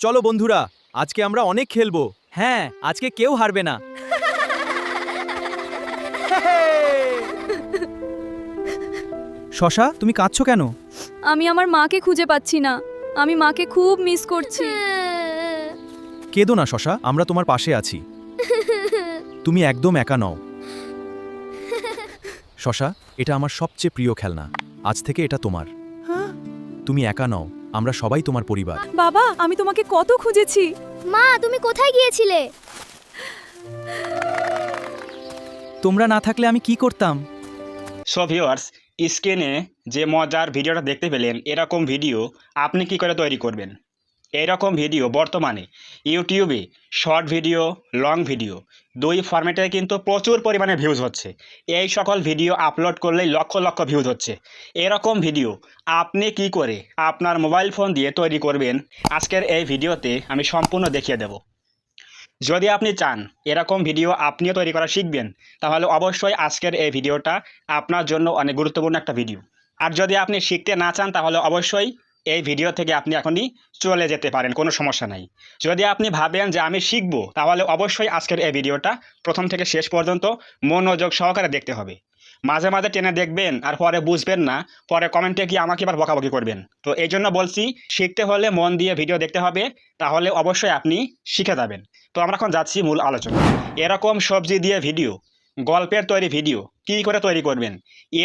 চলো বন্ধুরা, আজকে আমরা অনেক খেলবো। হ্যাঁ, আজকে কেউ হারবে না। শশা, তুমি কাঁদছো কেন? আমি আমার মাকে খুঁজে পাচ্ছি না। আমি মাকে খুব মিস করছি। কেঁদো না শশা, আমরা তোমার পাশে আছি। তুমি একদম একা নও। শশা, এটা আমার সবচেয়ে প্রিয় খেলনা। আজ থেকে এটা তোমার। তুমি একা নও, আমরা সবাই তোমার পরিবার। বাবা, আমি তোমাকে কত খুঁজেছি। মা, তুমি কোথায় গিয়েছিলে? তোমরা না থাকলে আমি কি করতাম? সো ভিউয়ার্স, স্ক্রিনে যে মজার ভিডিওটা দেখতে পেলেন, এরকম ভিডিও আপনি কি করে তৈরি করবেন? এইরকম ভিডিও বর্তমানে ইউটিউবে শর্ট ভিডিও, লং ভিডিও দুই ফরম্যাটে কিন্তু প্রচুর পরিমাণে ভিউজ হচ্ছে। এই সকল ভিডিও আপলোড করলেই লক্ষ লক্ষ ভিউজ হচ্ছে। এরকম ভিডিও আপনি কি করে আপনার মোবাইল ফোন দিয়ে তৈরি করবেন, আজকের এই ভিডিওতে আমি সম্পূর্ণ দেখিয়ে দেব। যদি আপনি চান এরকম ভিডিও আপনিও তৈরি করা শিখবেন, তাহলে অবশ্যই আজকের এই ভিডিওটা আপনার জন্য অনেক গুরুত্বপূর্ণ একটা ভিডিও। আর যদি আপনি শিখতে না চান, তাহলে অবশ্যই এই ভিডিও থেকে আপনি এখনই চলে যেতে পারেন, কোনো সমস্যা নাই। যদি আপনি ভাবেন যে আমি শিখব, তাহলে অবশ্যই আজকের এই ভিডিওটা প্রথম থেকে শেষ পর্যন্ত মনোযোগ সহকারে দেখতে হবে। মাঝে মাঝে টেনে দেখবেন আর পরে বুঝবেন না, পরে কমেন্টে কি আমাকে এবার বকাবকি করবেন। তো এই জন্য বলছি, শিখতে হলে মন দিয়ে ভিডিও দেখতে হবে, তাহলে অবশ্যই আপনি শিখে যাবেন। তো আমরা এখন যাচ্ছি মূল আলোচনা। এরকম সবজি দিয়ে ভিডিও, গল্পের তৈরি ভিডিও কী করে তৈরি করবেন,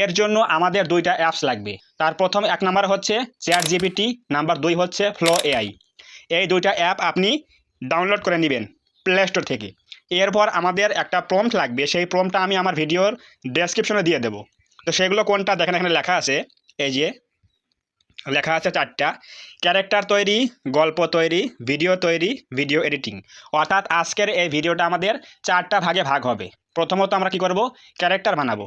এর জন্য আমাদের দুইটা অ্যাপস লাগবে। তার প্রথম এক নাম্বার হচ্ছে ChatGPT, নাম্বার 2 হচ্ছে ফ্লো এআই। এই দুইটা অ্যাপ আপনি ডাউনলোড করে নেবেন প্লে স্টোর থেকে। এরপর আমাদের একটা প্রম্পট লাগবে, সেই প্রম্পটটা আমি আমার ভিডিওর ডেসক্রিপশনে দিয়ে দেবো। তো সেগুলো কোনটা দেখেন, এখানে লেখা আছে, এই যে লেখা আছে 4টা: ক্যারেক্টার তৈরি, গল্প তৈরি, ভিডিও এডিটিং। অর্থাৎ আজকের এই ভিডিওটা আমাদের 4টা ভাগে ভাগ হবে। প্রথমত আমরা কি করব, ক্যারেক্টার বানাবো।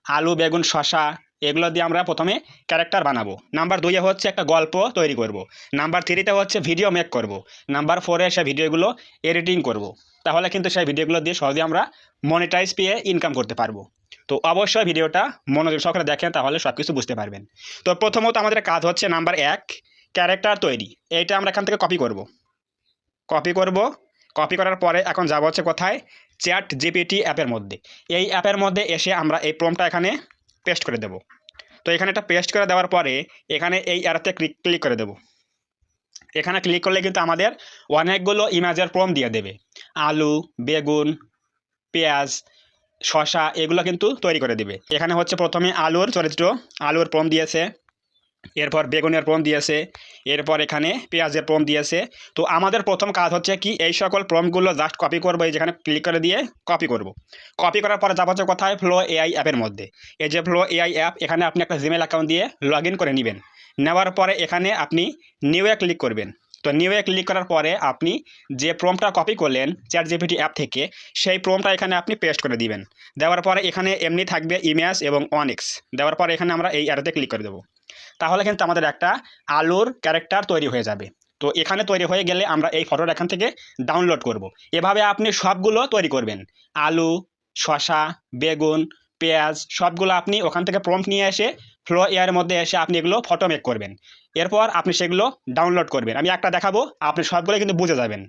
আলু, বেগুন, শশা এগুলো দিয়ে আমরা প্রথমে ক্যারেক্টার বানাবো। নাম্বার 2-এ হচ্ছে একটা গল্প তৈরি করব। নাম্বার 3-তে হচ্ছে ভিডিও মেক করব। নাম্বার 4-এ সেই ভিডিওগুলো এডিটিং করব। তাহলে কিন্তু সেই ভিডিওগুলো দিয়ে সহজে আমরা মনিটাইজ পেয়ে ইনকাম করতে পারবো। তো অবশ্যই ভিডিওটা মনোযোগ সহকারে দেখেন, তাহলে সব কিছু বুঝতে পারবেন। তো প্রথমত আমাদের কাজ হচ্ছে নাম্বার 1, ক্যারেক্টার তৈরি। এইটা আমরা এখান থেকে কপি করব। কপি করার পরে এখন যাব হচ্ছে কোথায়, ChatGPT অ্যাপের মধ্যে। এই অ্যাপের মধ্যে এসে আমরা এই প্রম্পটটা এখানে পেস্ট করে দেব। তো এখানে এটা পেস্ট করে দেওয়ার পরে এখানে এই অ্যারোতে ক্লিক করে দেব। এখানে ক্লিক করলে কিন্তু আমাদের অনেকগুলো ইমেজের প্রম্পট দিয়ে দেবে। আলু, বেগুন, পেঁয়াজ, শশা এগুলো কিন্তু তৈরি করে দেবে। এখানে হচ্ছে প্রথমে আলুর চরিত্র, আলুর প্রম্পট দিয়েছে, এরপর বেগুনের প্রম্পট দিয়েছে, এরপর এখানে পেঁয়াজের প্রম্পট দিয়েছে। তো আমাদের প্রথম কাজ হচ্ছে কি, এই সকল প্রম্পটগুলো জাস্ট কপি করবো। এই যেখানে ক্লিক করে দিয়ে কপি করব। কপি করার পরে যাবো হচ্ছে কোথায়, ফ্লো এআই অ্যাপের মধ্যে। এই যে ফ্লো এআই অ্যাপ, এখানে আপনি একটা জিমেল অ্যাকাউন্ট দিয়ে লগ ইন করে নেবেন। নেওয়ার পরে এখানে আপনি নিউয়ে ক্লিক করবেন। তো নিউয়ে ক্লিক করার পরে আপনি যে প্রম্পটটা কপি করলেন ChatGPT অ্যাপ থেকে, সেই প্রম্পটটা এখানে আপনি পেস্ট করে দিবেন। দেওয়ার পরে এখানে এমনি থাকবে ইমেজ এবং অনেক্স। দেওয়ার পরে এখানে আমরা এই অ্যারোতে ক্লিক করে দেবো। তাহলে কিন্তু আমাদের একটা আলুর ক্যারেক্টার তৈরি হয়ে যাবে। তো এখানে তৈরি হয়ে গেলে আমরা এই ফটোটা এখান থেকে ডাউনলোড করব। এভাবে আপনি সবগুলো তৈরি করবেন। আলু, শশা, বেগুন, পেঁয়াজ সবগুলো আপনি ওখান থেকে প্রম্পট নিয়ে এসে ফ্লো এআইয়ের মধ্যে এসে আপনি এগুলো ফটো মেক করবেন। এরপর আপনি সেগুলো ডাউনলোড করবেন। আমি একটা দেখাবো, আপনি সবগুলো কিন্তু বুঝে যাবেন।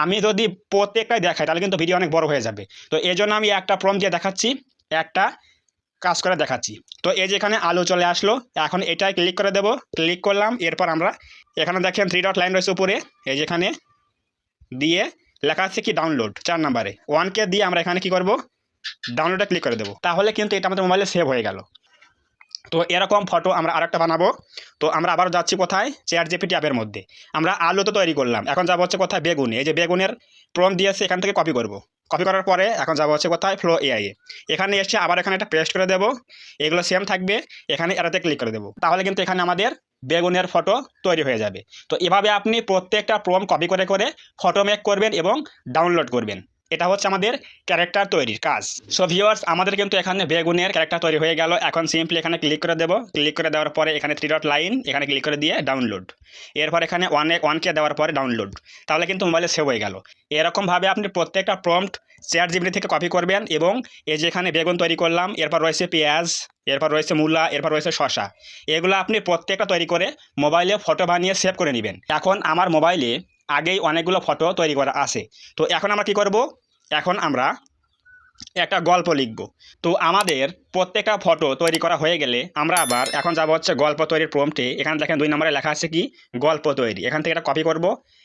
আমি যদি প্রত্যেকটাই দেখাই তাহলে কিন্তু ভিডিও অনেক বড় হয়ে যাবে। তো এই জন্য আমি একটা প্রম্পট দিয়ে দেখাচ্ছি, একটা কাজ করে দেখাচ্ছি। তো এই যে এখানে আলু চলে আসলো, এখন এটাই ক্লিক করে দেব। ক্লিক করলাম, এরপর আমরা এখানে দেখেন 3 ডট লাইন রয়েছে উপরে, এই যেখানে দিয়ে লেখা আছে কি ডাউনলোড, 4 নম্বরে 1K দিয়ে আমরা এখানে কি করব, ডাউনলোডে ক্লিক করে দেব। তাহলে কিন্তু এটা আমাদের মোবাইলে সেভ হয়ে গেল। তো এরকম ফটো আমরা আরেকটা বানাবো। তো আমরা আবার যাচ্ছি কোথায়, ChatGPT অ্যাপের মধ্যে। আমরা আলু তো তৈরি করলাম, এখন যাবো হচ্ছে কোথায়, বেগুন। এই যে বেগুনের প্রম্পট দিয়েছে, এখান থেকে কপি করব। কপি করার পরে এখন যাবো হচ্ছে কোথায়, ফ্লো এআই এ। এখানে এসে আবার এখানে একটা পেস্ট করে দেব। এগুলো সেম থাকবে, এখানে এটাতে ক্লিক করে দেবো। তাহলে কিন্তু এখানে আমাদের বেগুনের ফটো তৈরি হয়ে যাবে। তো এভাবে আপনি প্রত্যেকটা প্রম্পট কপি করে করে ফটো মেক করবেন এবং ডাউনলোড করবেন। এটা হচ্ছে আমাদের ক্যারেক্টার তৈরির কাজ। সো ভিউয়ার্স, আমাদের কিন্তু এখানে বেগুনের ক্যারেক্টার তৈরি হয়ে গেল। এখন সিম্পলি এখানে ক্লিক করে দেবো। ক্লিক করে দেওয়ার পরে এখানে 3 ডট লাইন, এখানে ক্লিক করে দিয়ে ডাউনলোড। এরপর এখানে 1K দেওয়ার পরে ডাউনলোড। তাহলে কিন্তু মোবাইলে সেভ হয়ে গেল। এরকমভাবে আপনি প্রত্যেকটা প্রম্পট ChatGPT থেকে কপি করবেন এবং এই যে এখানে বেগুন তৈরি করলাম, এরপর রয়েছে পেঁয়াজ, এরপর রয়েছে মূলা, এরপর রয়েছে শশা, এগুলো আপনি প্রত্যেকটা তৈরি করে মোবাইলে ফটো বানিয়ে সেভ করে নেবেন। এখন আমার মোবাইলে আগেই অনেকগুলো ফটো তৈরি করা আছে। তো এখন আমরা কি করব, এখন আমরা একটা গল্প লিখব। তো আমাদের প্রত্যেকটা ফটো তৈরি করা হয়ে গেলে আমরা আবার এখন যাব হচ্ছে গল্প তৈরির প্রম্পটে। এখানে দেখেন 2 নম্বরে লেখা আছে কি গল্প তৈরি। এখান থেকে এটা কপি করব।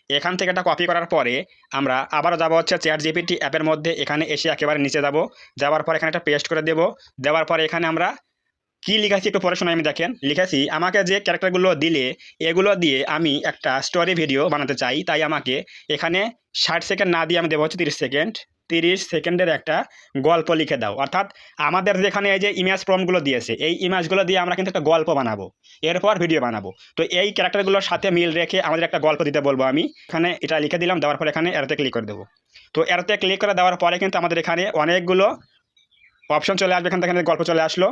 এখান থেকে এটা কপি করার পরে আমরা আবার যাব হচ্ছে চ্যাট জিপিটি অ্যাপের মধ্যে। এখানে এসে একেবারে নিচে যাব, যাওয়ার পর এখানে একটা পেস্ট করে দেব। দেওয়ার পরে এখানে আমরা কি লিখেছি একটু পড়ে শোনাই। আমি দেখেন লিখেছি, আমাকে যে ক্যারেক্টারগুলো দিলে এগুলো দিয়ে আমি একটা স্টোরি ভিডিও বানাতে চাই, তাই আমাকে এখানে 60 সেকেন্ড না দিয়ে আমি দেবো হচ্ছে 30 সেকেন্ড। 30 সেকেন্ডের একটা গল্প লিখে দাও। অর্থাৎ আমাদের যেখানে এই যে ইমেজ প্রম্পটগুলো দিয়েছে, এই ইমেজগুলো দিয়ে আমরা কিন্তু একটা গল্প বানাবো, এরপর ভিডিও বানাবো। তো এই ক্যারেক্টারগুলোর সাথে মিল রেখে আমাদের একটা গল্প দিতে বলবো আমি। এখানে এটা লিখে দিলাম, দেওয়ার পর এখানে এরোতে ক্লিক করে দেবো। তো এরোতে ক্লিক করে দেওয়ার পরে কিন্তু আমাদের এখানে অনেকগুলো অপশন চলে আসবে। এখান থেকে গল্প চলে আসলো।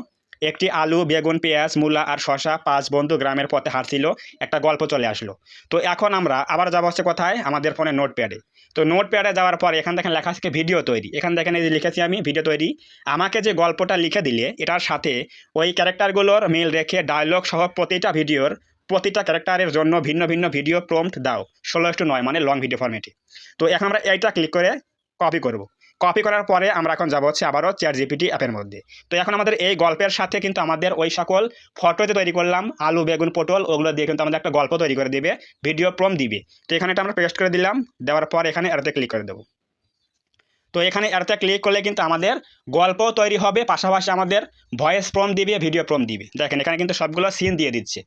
একটি আলু, বেগুন, পেঁয়াজ, মূলা আর শসা 5 বন্ধু গ্রামের পথে হাঁটছিল, একটা গল্প চলে আসলো। তো এখন আমরা আবার যাবো হচ্ছে কোথায়, আমাদের ফোনে নোটপ্যাডে। তো নোটপ্যাডে যাওয়ার পরে এখান থেকে লেখা আছে ভিডিও তৈরি। এখান থেকে এই যে লিখেছি আমি ভিডিও তৈরি। আমাকে যে গল্পটা লিখে দিলে এটার সাথে ওই ক্যারেক্টারগুলোর মিল রেখে ডায়লগ সহ প্রতিটা ভিডিওর প্রতিটা ক্যারেক্টারের জন্য ভিন্ন ভিন্ন ভিডিও প্রম্পট দাও 16:9 মানে লং ভিডিও ফরম্যাটে। তো এখন আমরা এইটা ক্লিক করে কপি করব। কপি করার পরে আমরা এখন যাবো হচ্ছে আবারও চ্যাট জিপিটি অ্যাপের মধ্যে। তো এখন আমাদের এই গল্পের সাথে কিন্তু আমাদের ওই সকল ফটো যে তৈরি করলাম আলু, বেগুন, পটল, ওগুলো দিয়ে কিন্তু আমাদের একটা গল্প তৈরি করে দিবে, ভিডিও প্রম্পট দিবে। তো এখানে এটা আমরা পেস্ট করে দিলাম, দেওয়ার পর এখানে এরোতে ক্লিক করে দেবো। তো এখানে এরোতে ক্লিক করলে কিন্তু আমাদের গল্প তৈরি হবে, পাশাপাশি আমাদের ভয়েস প্রম্পট দিবে, ভিডিও প্রম্পট দিবে। দেখেন এখানে কিন্তু সবগুলো সিন দিয়ে দিচ্ছে।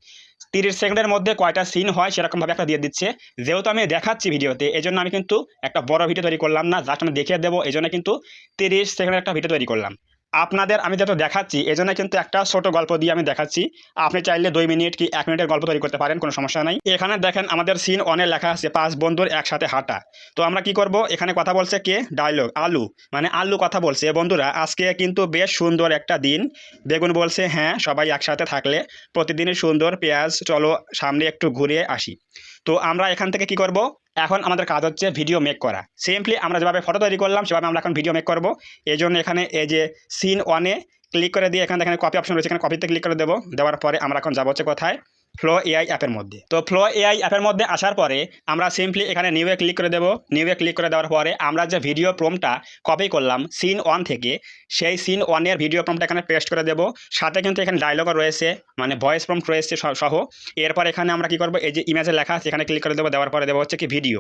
30 সেকেন্ডের মধ্যে কয়টা সিন হয় সেরকমভাবে একটা দিয়ে দিচ্ছে। যেহেতু আমি দেখাচ্ছি ভিডিওতে, এই জন্য আমি কিন্তু একটা বড় ভিডিও তৈরি করলাম না, জাস্ট আমি দেখিয়ে দেবো, এই জন্য কিন্তু 30 সেকেন্ডের একটা ভিডিও তৈরি করলাম। আপনাদের আমি যেহেতু দেখাচ্ছি এই জন্য কিন্তু একটা ছোট গল্প দিয়ে আমি দেখাচ্ছি। আপনি চাইলে 2 মিনিট কি 1 মিনিটের গল্প তৈরি করতে পারেন, কোনো সমস্যা নাই। এখানে দেখেন আমাদের সিন অনেক লেখা আছে 5 বন্ধুর একসাথে হাঁটা। তো আমরা কি করব, এখানে কথা বলছে কে, ডায়লগ আলু, মানে আলু কথা বলছে, বন্ধুরা আজকে কিন্তু বেশ সুন্দর একটা দিন। বেগুন বলছে, হ্যাঁ সবাই একসাথে থাকলে প্রতিদিনই সুন্দর। পেঁয়াজ, চলো সামনে একটু ঘুরে আসি। তো আমরা এখান থেকে কি করব, এখন আমাদের কাজ হচ্ছে ভিডিও মেক করা। সিম্পলি আমরা যেভাবে ফটো তৈরি করলাম সেভাবে আমরা এখন ভিডিও মেক করব। এই জন্য এখানে এই যে সিন 1-এ ক্লিক করে দিয়ে এখানে কপি অপশন রয়েছে, এখানে কপিতে ক্লিক করে দেবো। দেওয়ার পরে আমরা এখন যাবো হচ্ছে কোথায়, ফ্লো এআই অ্যাপের মধ্যে। তো ফ্লো এআই অ্যাপের মধ্যে আসার পরে আমরা সিম্পলি এখানে নিউয়ে ক্লিক করে দেবো। নিউয়ে ক্লিক করে দেওয়ার পরে আমরা যে ভিডিও প্রম্পটটা কপি করলাম সিন 1 থেকে, সেই সিন 1-এর ভিডিও প্রম্পটটা এখানে পেস্ট করে দেবো। সাথে কিন্তু এখানে ডায়লগও রয়েছে, মানে ভয়েস প্রম্পট রয়েছে সহ। এরপর এখানে আমরা কি করবো, এই যে ইমেজে লেখা আছে এখানে ক্লিক করে দেবো। দেওয়ার পরে দেবো হচ্ছে কি ভিডিও।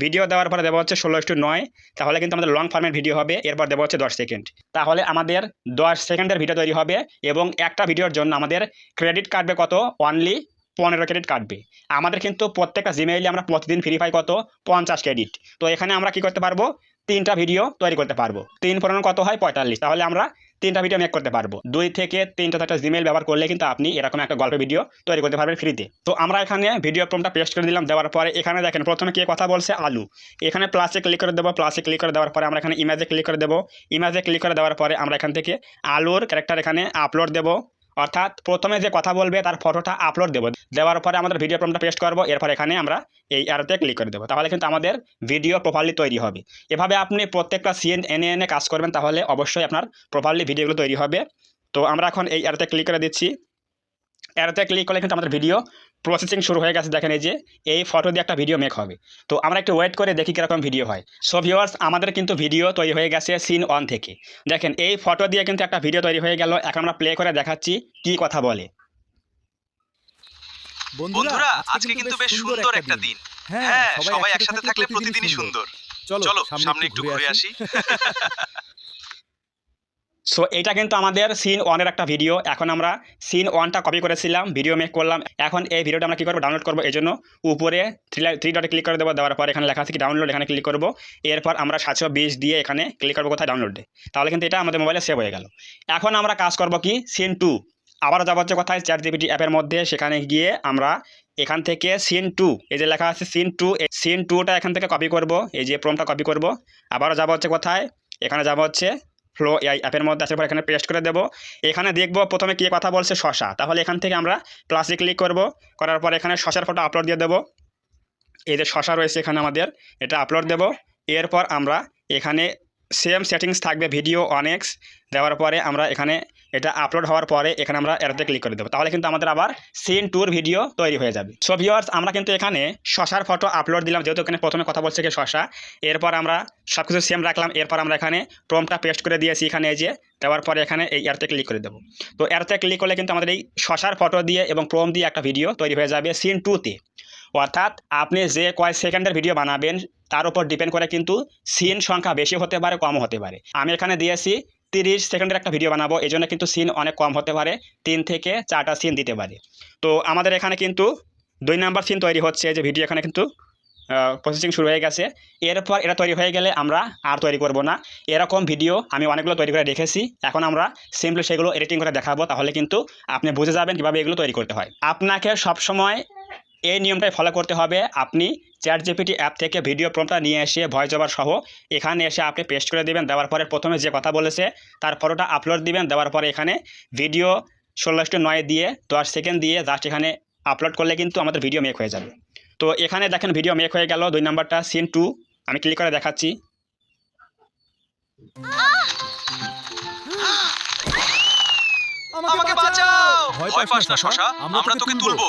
ভিডিও দেওয়ার পরে দেবো হচ্ছে 16:9, তাহলে কিন্তু আমাদের লং ফরম্যাট ভিডিও হবে। এরপর দেবো হচ্ছে 10 সেকেন্ড, তাহলে আমাদের 10 সেকেন্ডের ভিডিও তৈরি হবে। এবং একটা ভিডিওর জন্য আমাদের ক্রেডিট কাটবে কত, অনলি 15 ক্রেডিট কাটবে। আমাদের কিন্তু প্রত্যেকটা জিমেইলে আমরা প্রতিদিন ফ্রি পাই কত, 50 ক্রেডিট। তো এখানে আমরা কি করতে পারবো, 3টা ভিডিও তৈরি করতে পারবো। 3 × কত হয় 45, তাহলে আমরা 3টা ভিডিও মেক করতে পারবো। 2 থেকে 3টা একটা জিমেইল ব্যবহার করলে কিন্তু আপনি এরকম একটা গল্পের ভিডিও তৈরি করতে পারবেন ফ্রিতে। তো আমরা এখানে ভিডিও প্রম্পটটা পেস্ট করে দিলাম। দেওয়ার পরে এখানে দেখেন প্রথমে কে কথা বলছে, আলু। এখানে প্লাসে ক্লিক করে দেবো। প্লাসে ক্লিক করে দেওয়ার পরে আমরা এখানে ইমেজে ক্লিক করে দেবো। ইমেজে ক্লিক করে দেওয়ার পরে আমরা এখান থেকে আলুর ক্যারেক্টার এখানে আপলোড দেবো। অর্থাৎ প্রথমে যে কথা বলবে তার ফটোটা আপলোড দেবো। দেওয়ার পরে আমাদের ভিডিও প্রম্পটটা পেস্ট করবো। এরপর এখানে আমরা এই অ্যারোতে ক্লিক করে দেবো, তাহলে কিন্তু আমাদের ভিডিও প্রপারলি তৈরি হবে। এভাবে আপনি প্রত্যেকটা সিন এনে কাজ করবেন, তাহলে অবশ্যই আপনার প্রপারলি ভিডিওগুলো তৈরি হবে। তো আমরা এখন এই অ্যারোতে ক্লিক করে দিচ্ছি। অ্যারোতে ক্লিক করলে কিন্তু আমাদের ভিডিও প্রসেসিং শুরু হয়ে গেছে। দেখেন এই যে এই ফটো দিয়ে একটা ভিডিও মেক হবে। তো আমরা একটু ওয়েট করে দেখি কীরকম ভিডিও হয়। সো ভিউয়ার্স, আমাদের কিন্তু ভিডিও তৈরি হয়ে গেছে সিন 1 থেকে। দেখেন এই ফটো দিয়ে কিন্তু একটা ভিডিও তৈরি হয়ে গেল। এখন আমরা প্লে করে দেখাচ্ছি কি কথা বলে। বন্ধুরা আজকে কিন্তু বেশ সুন্দর একটা দিন। হ্যাঁ সবাই একসাথে থাকলে প্রতিদিনই সুন্দর। চলো সামনে একটু ঘুরে আসি। সো এটা কিন্তু আমাদের সিন 1-এর একটা ভিডিও। এখন আমরা সিন 1টা কপি করেছিলাম, ভিডিও মেক করলাম। এখন এই ভিডিওটা আমরা কী করবো, ডাউনলোড করবো। এই জন্য উপরে 3 ডটে ক্লিক করে দেবো। দেওয়ার পর এখানে লেখা আছে কি ডাউনলোড, এখানে ক্লিক করবো। এরপর আমরা 720 দিয়ে এখানে ক্লিক করবো কোথায়, ডাউনলোডে। তাহলে কিন্তু এটা আমাদের মোবাইলে সেভ হয়ে গেল। এখন আমরা কাজ করবো কি, সিন 2। আবার যাবো হচ্ছে কোথায়, চ্যাট জিপিটি অ্যাপের মধ্যে। সেখানে গিয়ে আমরা এখান থেকে সিন 2, এই যে লেখা আছে সিন 2, এই সিন 2টা এখান থেকে কপি করব। এই যে প্রম্পটটা কপি করব। আবারও যাবো হচ্ছে কোথায়, এখানে যাবো হচ্ছে ফ্লো এআই অ্যাপের মধ্যে। আসার পর এখানে পেস্ট করে দেবো। এখানে দেখবো প্রথমে কে কথা বলছে, শসা। তাহলে এখান থেকে আমরা প্লাসে ক্লিক করব। করার পর এখানে শসার ফটো আপলোড দিয়ে দেবো। এই যে শসা রয়েছে এখানে আমাদের, এটা আপলোড দেব। এরপর আমরা এখানে সেম সেটিংস থাকবে, ভিডিও 1x। দেওয়ার পরে আমরা এখানে এটা আপলোড হওয়ার পরে এখানে আমরা এরোতে ক্লিক করে দেবো, তাহলে কিন্তু আমাদের আবার সিন 2 এর ভিডিও তৈরি হয়ে যাবে। সো ভিউয়ার্স, আমরা কিন্তু এখানে শশার ফটো আপলোড দিলাম, যেহেতু এখানে প্রথমে কথা বলছে কি শশা, এরপর আমরা সব কিছু সেম রাখলাম, এরপর আমরা এখানে প্রম্পটটা পেস্ট করে দিয়েছি এখানে, এই যে দেওয়ার পরে এখানে এই এরোতে ক্লিক করে দেবো। তো এরোতে ক্লিক করলে কিন্তু আমাদের এই শশার ফটো দিয়ে এবং প্রম্পট দিয়ে একটা ভিডিও তৈরি হয়ে যাবে সিন 2-তে। অর্থাৎ আপনি যে কয় সেকেন্ডের ভিডিও বানাবেন তার উপর ডিপেন্ড করে কিন্তু সিন সংখ্যা বেশি হতে পারে, কমও হতে পারে। আমি এখানে দিয়েছি 30 সেকেন্ডের একটা ভিডিও বানাবো, এই জন্য কিন্তু সিন অনেক কম হতে পারে, 3 থেকে 4টা সিন দিতে পারে। তো আমাদের এখানে কিন্তু 2 নাম্বার সিন তৈরি হচ্ছে, যে ভিডিও এখানে কিন্তু প্রসেসিং শুরু হয়ে গেছে। এরপর এটা তৈরি হয়ে গেলে আমরা আর তৈরি করব না। এরকম ভিডিও আমি অনেকগুলো তৈরি করে রেখেছি, এখন আমরা সিম্পলি সেগুলো এডিটিং করে দেখাবো, তাহলে কিন্তু আপনি বুঝে যাবেন কীভাবে এগুলো তৈরি করতে হয়। আপনাকে সবসময় এই নিয়মটাই ফলো করতে হবে। আপনি চ্যাটজিপিটি অ্যাপ থেকে ভিডিও প্রম্পটটা নিয়ে এসে ভয়েস ওভার সহ এখানে এসে আপনি পেস্ট করে দেবেন, দেওয়ার পরে প্রথমে যে কথা বলেছে তার ফটোটা আপলোড দিবেন, দেওয়ার পরে এখানে ভিডিও 16:9 দিয়ে 10 সেকেন্ড দিয়ে জাস্ট এখানে আপলোড করলে কিন্তু আমাদের ভিডিও মেক হয়ে যাবে। তো এখানে দেখেন ভিডিও মেক হয়ে গেল। 2 নাম্বারটা সিন 2, আমি ক্লিক করে দেখাচ্ছি। আমাকে বাঁচাও, ভয় পাস না শশা, আমরা তোকে তুলবো।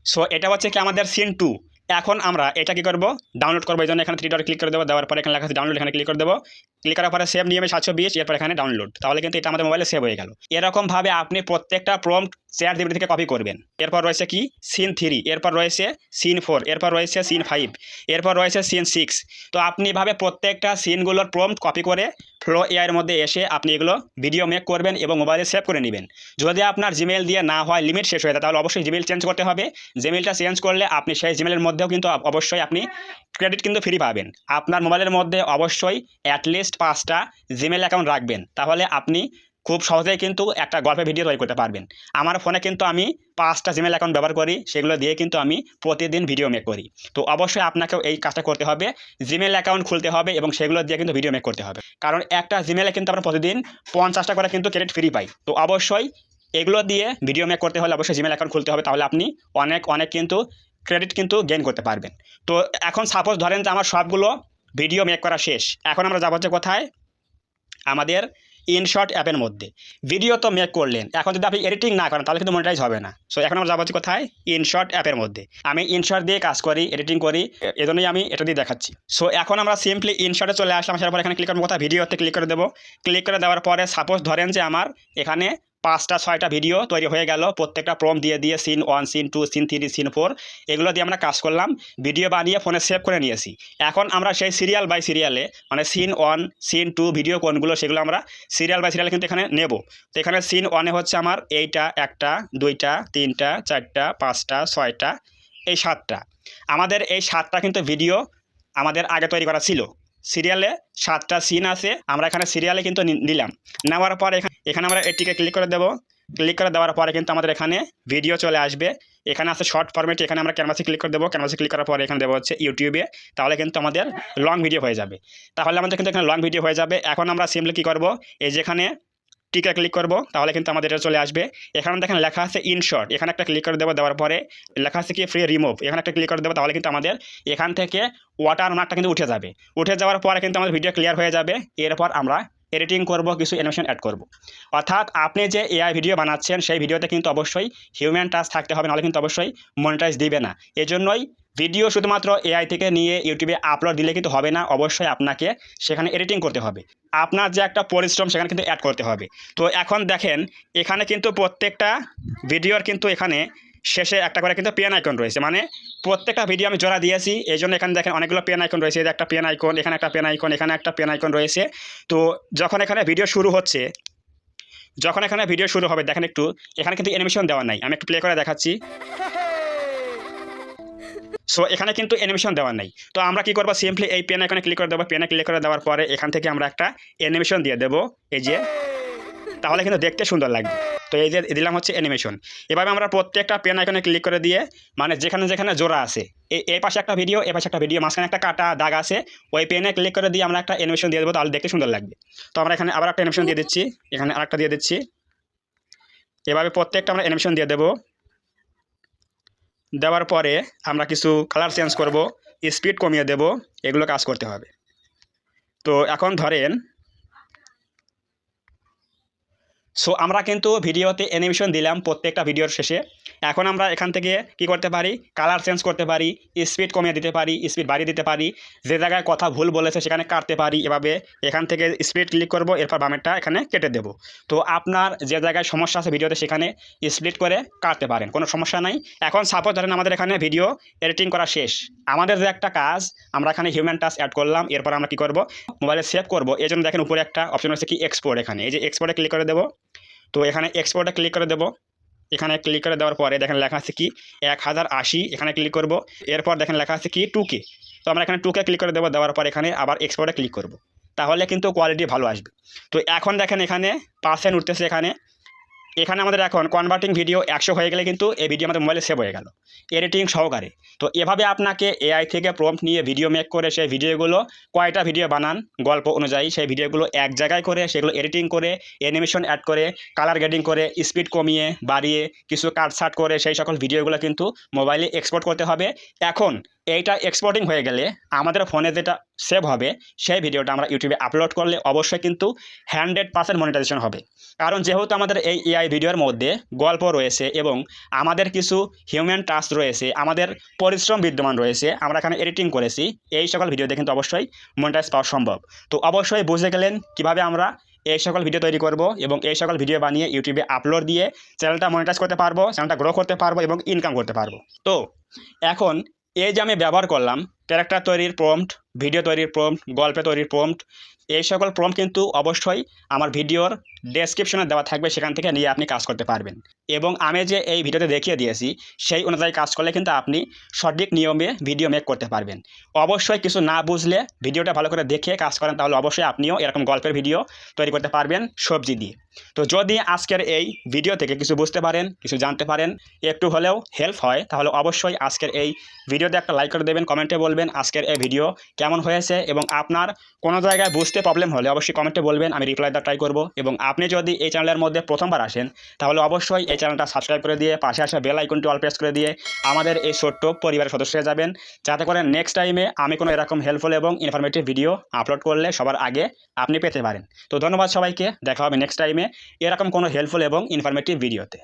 সো এটা হচ্ছে কি আমাদের সিন 2। এখন আমরা এটা কি করব, ডাউনলোড করবো। এই জন্য এখানে 3 ডট ক্লিক করে দেবো, দেওয়ার পরে এখানে লেখা আছে ডাউনলোড, এখানে ক্লিক করে দেবো। ক্লিক করার পরে সেভ নিয়মে 720, এরপর এখানে ডাউনলোড, তাহলে কিন্তু এটা আমাদের মোবাইলে সেভ হয়ে গেল। এরকমভাবে আপনি প্রত্যেকটা প্রম্পট চ্যাটজিপিটি থেকে কপি করবেন। এরপর রয়েছে কি সিন 3, এরপর রয়েছে সিন 4, এরপর রয়েছে সিন 5, এরপর রয়েছে সিন 6। তো আপনি এভাবে প্রত্যেকটা সিনগুলোর প্রম্পট কপি করে ফ্লো এআইয়ের মধ্যে এসে আপনি এগুলো ভিডিও মেক করবেন এবং মোবাইলে সেভ করে নেবেন। যদি আপনার জিমেল দিয়ে না হয়, লিমিট শেষ হয়ে যায়, তাহলে অবশ্যই জিমেল চেঞ্জ করতে হবে। জিমেলটা চেঞ্জ করলে আপনি সেই জিমেলের মধ্যেও কিন্তু অবশ্যই আপনি ক্রেডিট কিন্তু ফ্রি পাবেন। আপনার মোবাইলের মধ্যে অবশ্যই অ্যাটলিস্ট 5টা জিমেল অ্যাকাউন্ট রাখবেন, তাহলে আপনি খুব সহজেই কিন্তু একটা গল্পের ভিডিও তৈরি করতে পারবেন। আমার ফোনে কিন্তু আমি 5টা জিমেল অ্যাকাউন্ট ব্যবহার করি, সেগুলো দিয়ে কিন্তু আমি প্রতিদিন ভিডিও মেক করি। তো অবশ্যই আপনাকেও এই কাজটা করতে হবে, জিমেল অ্যাকাউন্ট খুলতে হবে এবং সেগুলো দিয়ে কিন্তু ভিডিও মেক করতে হবে। কারণ একটা জিমেলে কিন্তু আমরা প্রতিদিন 50টা করে কিন্তু ক্রেডিট ফ্রি পাই। তো অবশ্যই এগুলো দিয়ে ভিডিও মেক করতে হলে অবশ্যই জিমেল অ্যাকাউন্ট খুলতে হবে, তাহলে আপনি অনেক কিন্তু ক্রেডিট কিন্তু গেইন করতে পারবেন। তো এখন সাপোজ ধরেন যে আমার সবগুলো ভিডিও মেক করা শেষ, এখন আমরা যাবো হচ্ছে কোথায়, আমাদের ইনশর্ট অ্যাপের মধ্যে। ভিডিও তো মেক করলেন, এখন যদি আপনি এডিটিং না করেন তাহলে কিন্তু মনিটাইজ হবে না। সো এখন আমরা যাবো হচ্ছে কোথায়, ইনশর্ট অ্যাপের মধ্যে। আমি ইনশর্ট দিয়ে কাজ করি, এডিটিং করি, এজন্যই আমি এটা দিয়ে দেখাচ্ছি। সো এখন আমরা সিম্পলি ইনশর্টে চলে আসলাম, আসার পর এখানে ক্লিক করবো কোথায়, ভিডিওতে ক্লিক করে দেবো। ক্লিক করে দেওয়ার পরে সাপোজ ধরেন যে আমার এখানে 5টা 6টা ভিডিও তৈরি হয়ে গেল, প্রত্যেকটা প্রম্পট দিয়ে সিন 1, সিন 2, সিন 3, সিন 4 এগুলো দিয়ে আমরা কাজ করলাম, ভিডিও বানিয়ে ফোনে সেভ করে নিয়েছি। এখন আমরা সেই সিরিয়াল বাই সিরিয়ালে, মানে সিন 1, সিন 2 ভিডিও কোনগুলো সেগুলো আমরা সিরিয়াল বাই সিরিয়ালে কিন্তু এখানে নেব। তো এখানে সিন 1-এ হচ্ছে আমার এইটা, 1টা, 2টা, 3টা, 4টা, 5টা, 6টা, এই 7টা। আমাদের এই 7টা কিন্তু ভিডিও আমাদের আগে তৈরি করা ছিল। সিরিয়ালে 7টা সিন আছে, আমরা এখানে সিরিয়ালে কিন্তু নিলাম। নেওয়ার পর এখানে আমরা এটিকে ক্লিক করে দেবো। ক্লিক করে দেওয়ার পরে কিন্তু আমাদের এখানে ভিডিও চলে আসবে। এখানে আছে শর্ট ফরম্যাটে, এখানে আমরা ক্যানভাসে ক্লিক করে দেবো। ক্যানভাসে ক্লিক করার পরে এখানে দেবো হচ্ছে ইউটিউবে, তাহলে কিন্তু আমাদের লং ভিডিও হয়ে যাবে। তাহলে আমাদের কিন্তু এখানে লং ভিডিও হয়ে যাবে। এখন আমরা সিম্পলি কী করবো, এই যেখানে টিকে ক্লিক করব, তাহলে কিন্তু আমাদের এটা চলে আসবে। এখানে দেখেন লেখা আছে ইনশর্ট, এখানে একটা ক্লিক করে দেবো। দেওয়ার পরে লেখা আছে কি ফ্রি রিমুভ, এখানে একটা ক্লিক করে দেবো, তাহলে কিন্তু আমাদের এখান থেকে ওয়াটারমার্কটা কিন্তু উঠে যাবে। উঠে যাওয়ার পরে কিন্তু আমাদের ভিডিও ক্লিয়ার হয়ে যাবে। এরপর আমরা এডিটিং করব, কিছু অ্যানিমেশন অ্যাড করব। অর্থাৎ আপনি যে এআই ভিডিও বানাচ্ছেন সেই ভিডিওতে কিন্তু অবশ্যই হিউম্যান টাচ থাকতে হবে, নাহলে কিন্তু অবশ্যই মনিটাইজ দিবে না। এজন্যই ভিডিও শুধুমাত্র এআই থেকে নিয়ে ইউটিউবে আপলোড দিলে কিন্তু হবে না, অবশ্যই আপনাকে সেখানে এডিটিং করতে হবে। আপনার যে একটা পরিশ্রম সেখানে কিন্তু অ্যাড করতে হবে। তো এখন দেখেন এখানে কিন্তু প্রত্যেকটা ভিডিওর কিন্তু এখানে শেষে একটা করে কিন্তু পেন আইকন রয়েছে, মানে প্রত্যেকটা ভিডিও আমি জোড়া দিয়েছি, এই জন্য এখানে দেখেন অনেকগুলো পেন আইকন রয়েছে। এই যে একটা পেন আইকন, এখানে একটা পেন আইকন, এখানে একটা পেন আইকন রয়েছে। তো যখন এখানে ভিডিও শুরু হচ্ছে, যখন এখানে ভিডিও শুরু হবে দেখেন একটু এখানে কিন্তু অ্যানিমেশন দেওয়া নাই, আমি একটু প্লে করে দেখাচ্ছি। সো এখানে কিন্তু অ্যানিমেশন দেওয়া নাই। তো আমরা কি করবো, সিম্পলি এই পেন আইকনে ক্লিক করে দেবো। পেনে ক্লিক করে দেওয়ার পরে এখান থেকে আমরা একটা অ্যানিমেশন দিয়ে দেবো, এই যে, তাহলে কিন্তু দেখতে সুন্দর লাগবে। তো এই যে দিলাম হচ্ছে অ্যানিমেশন। এভাবে আমরা প্রত্যেকটা পেন আইকনে ক্লিক করে দিয়ে, মানে যেখানে যেখানে জোড়া আছে, এই পাশে একটা ভিডিও, এই পাশে একটা ভিডিও, মাঝখানে একটা কাটা দাগ আছে, ওই পেনে ক্লিক করে দিয়ে আমরা একটা অ্যানিমেশন দিয়ে দেবো, তাহলে দেখতে সুন্দর লাগবে। তো আমরা এখানে আবার একটা অ্যানিমেশন দিয়ে দিচ্ছি, এখানে আরেকটা দিয়ে দিচ্ছি। এভাবে প্রত্যেকটা আমরা অ্যানিমেশন দিয়ে দেবো। দেওয়ার পরে আমরা কিছু কালার চেঞ্জ করব, স্পিড কমিয়ে দেব, এগুলো কাজ করতে হবে। তো এখন ধরেন সো আমরা কিন্তু ভিডিওতে অ্যানিমেশন দিলাম প্রত্যেকটা ভিডিওর শেষে। এখন আমরা এখান থেকে কি করতে পারি, কালার চেঞ্জ করতে পারি, স্পিড কমিয়ে দিতে পারি, স্পিড বাড়িয়ে দিতে পারি, যে জায়গায় কথা ভুল বলেছে সেখানে কাটতে পারি। এভাবে এখান থেকে স্পিড ক্লিক করব, এরপর বামেরটা এখানে কেটে দেব। তো আপনার যে জায়গায় সমস্যা আছে ভিডিওতে সেখানে স্প্লিট করে কাটতে পারেন, কোনো সমস্যা নাই। এখন সাপোজ ধরেন আমাদের এখানে ভিডিও এডিটিং করা শেষ, আমাদের যে একটা কাজ আমরা এখানে হিউম্যান টাচ অ্যাড করলাম, এরপর আমরা কি করব, মোবাইলে সেভ করব। এই জন্য দেখেন উপরে একটা অপশন হচ্ছে কি এক্সপোর্ট, এখানে এই যে এক্সপোর্টে ক্লিক করে দেবো। তো এখানে এক্সপোর্টে ক্লিক করে দেবো। এখানে ক্লিক করে দেওয়ার পরে দেখেন লেখা আছে কি 1080, এখানে ক্লিক করব। এরপর দেখেন লেখা আছে কি 2K। তো আমরা এখানে 2K ক্লিক করে দেবো, দেওয়ার পর এখানে আবার এক্সপোর্টে ক্লিক করব। তাহলে কিন্তু কোয়ালিটি ভালো আসবে। তো এখন দেখেন এখানে পার্সেন্ট উঠতেছে, এখানে আমাদের এখন কনভার্টিং ভিডিও 100 হয়ে গেলে কিন্তু এই ভিডিও আমাদের মোবাইলে সেভ হয়ে গেল এডিটিং সহকারে। তো এভাবে আপনাকে এআই থেকে প্রম্পট নিয়ে ভিডিও মেক করে সেই ভিডিওগুলো কয়টা ভিডিও বানান গল্প অনুযায়ী, সেই ভিডিওগুলো এক জায়গায় করে সেগুলো এডিটিং করে অ্যানিমেশন অ্যাড করে কালার গ্রেডিং করে স্পিড কমিয়ে বাড়িয়ে কিছু কাটছাট করে সেই সকল ভিডিওগুলো কিন্তু মোবাইলে এক্সপোর্ট করতে হবে। এখন এইটা এক্সপোর্টিং হয়ে গেলে আমাদের ফোনে যেটা সেভ হবে সেই ভিডিওটা আমরা ইউটিউবে আপলোড করলে অবশ্যই কিন্তু 100% মনিটাইজেশন হবে। কারণ যেহেতু আমাদের এই এআই ভিডিওর মধ্যে গল্প রয়েছে এবং আমাদের কিছু হিউম্যান টাচ রয়েছে, আমাদের পরিশ্রম বিদ্যমান রয়েছে, আমরা এখানে এডিটিং করেছি, এই সকল ভিডিওতে কিন্তু অবশ্যই মনিটাইজ পাওয়া সম্ভব। তো অবশ্যই বুঝে গেলেন কিভাবে আমরা এই সকল ভিডিও তৈরি করব এবং এই সকল ভিডিও বানিয়ে ইউটিউবে আপলোড দিয়ে চ্যানেলটা মনিটাইজ করতে পারবো, চ্যানেলটা গ্রো করতে পারবো এবং ইনকাম করতে পারবো। তো এখন এই যে আমি ব্যবহার করলাম ক্যারেক্টার তৈরির প্রম্পট, ভিডিও তৈরির প্রম্পট, গল্পে তৈরির প্রম্পট, এই সকল প্রম্পট কিন্তু অবশ্যই আমার ভিডিওর ডেসক্রিপশনে দেওয়া থাকবে, সেখান থেকে নিয়ে আপনি কাজ করতে পারবেন। এবং আমি যে এই ভিডিওতে দেখিয়ে দিয়েছি সেই অনুযায়ী কাজ করলে কিন্তু আপনি সঠিক নিয়মে ভিডিও মেক করতে পারবেন। অবশ্যই কিছু না বুঝলে ভিডিওটা ভালো করে দেখে কাজ করেন, তাহলে অবশ্যই আপনিও এরকম গল্পের ভিডিও তৈরি করতে পারবেন সবজি দিয়ে। তো যদি আজকের এই ভিডিও থেকে কিছু বুঝতে পারেন, কিছু জানতে পারেন, একটু হলেও হেল্প হয়, তাহলে অবশ্যই আজকের এই ভিডিওতে একটা লাইক করে দেবেন, কমেন্টে বলবেন আজকের এই ভিডিও কেমন হয়েছে এবং আপনার কোনো জায়গায় বুঝতে প্রবলেম হলে অবশ্যই কমেন্টে বলবেন, আমি রিপ্লাই দেওয়ার ট্রাই করব। এবং আপনি যদি এই চ্যানেলের মধ্যে প্রথমবার আসেন তাহলে অবশ্যই এই চ্যানেলটা সাবস্ক্রাইব করে দিয়ে পাশে আসা বেল আইকনটি অল প্রেস করে দিয়ে আমাদের এই ছোট্ট পরিবারের সদস্য হয়ে যাবেন, যাতে করে নেক্সট টাইমে আমি কোনো এরকম হেল্পফুল এবং ইনফরমেটিভ ভিডিও আপলোড করলে সবার আগে আপনি পেতে পারেন। তো ধন্যবাদ সবাইকে, দেখা হবে নেক্সট টাইমে এরকম কোনো হেল্পফুল এবং ইনফরমেটিভ ভিডিওতে।